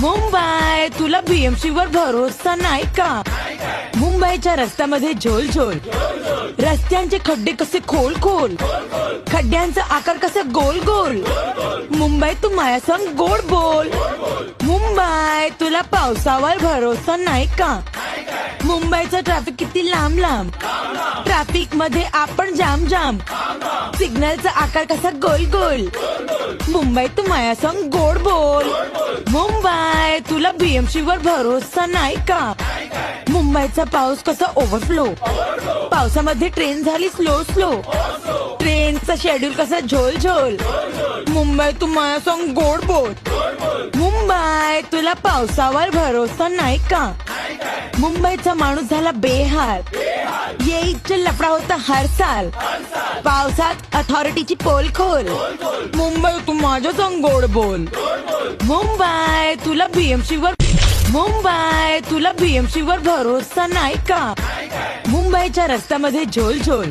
मुंबई तुला बीएमसी वर भरोसा नाही का? मुंबईच्या रस्त्यामध्ये झोल झोल, रस्त्यांचे खड्डे कसे खोल खोल, खड्ड्यांचा आकार कसा गोल गोल. मुंबई तू माया संग गोड बोल. मुंबई तुला पावसावर भरोसा नाही का? मुंबईचं ट्रॅफिक किती लांब लांब, ट्रॅफिक मध्ये आपण जाम जाम, सिग्नलचा आकार कसा गोल गोल. मुंबई तू माया संग गोड बोल. मुंबई तुला बीएमसी वर भरोसा नाही का? मुंबईचा पाऊस कसा ओव्हरफ्लो, पावसामध्ये ट्रेन झाली स्लो स्लो, ट्रेनचा शेड्यूल कसा झोल झोल. मुंबई तू माया संग गोड बोल. मुंबई तुला पावसावर भरोसा नाही का? मुंबईचा माणूस झाला बेहाल, येईच लफडा होता हर साल, पावसात अथॉरिटीची पोल खोल. मुंबई तू माझ्या संग गोड बोल. मुंबई तुला बीएमसी वर, मुंबई तुला बीएमसी वर भरोसा नाही का? मुंबईच्या रस्त्यामध्ये झोल झोल,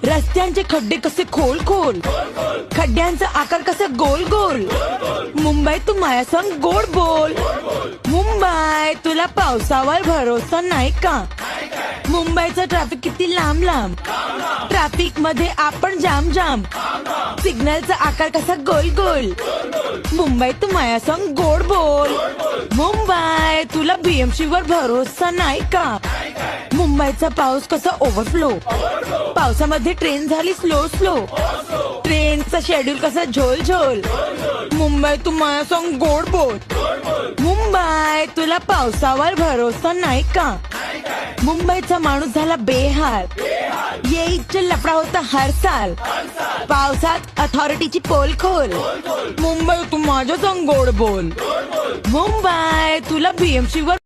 रस्त्यांचे खड्डे कसे खोल खोल, खड्ड्यांचा आकार कसा गोल गोल. मुंबई तू माया संग गोड बोल. मुंबई तुला पावसावर भरोसा नाही का? मुंबईचं ट्रॅफिक किती लांब लांब, ट्रॅफिक मध्ये आपण जाम जाम, सिग्नलचा आकार कसा गोल गोल. मुंबई तू माया संग गोड बोल. मुंबई तुला बीएमसी वर भरोसा नाही का? मुंबईचा पाऊस कसा ओव्हरफ्लो, पावसामध्ये ट्रेन झाली स्लो स्लो, ट्रेनचा शेड्यूल कसा झोल झोल. मुंबई तू माया संग गोड बोल. मुंबई तुला पावसावर भरोसा नाही का? मुंबईचा माणूस झाला बेहाल, येईच लफडा होता हर साल, पावसात अथॉरिटीची पोल खोल. मुंबई तू माझ्या संग गोड बोल. मुंबई तुला बीएमसी वर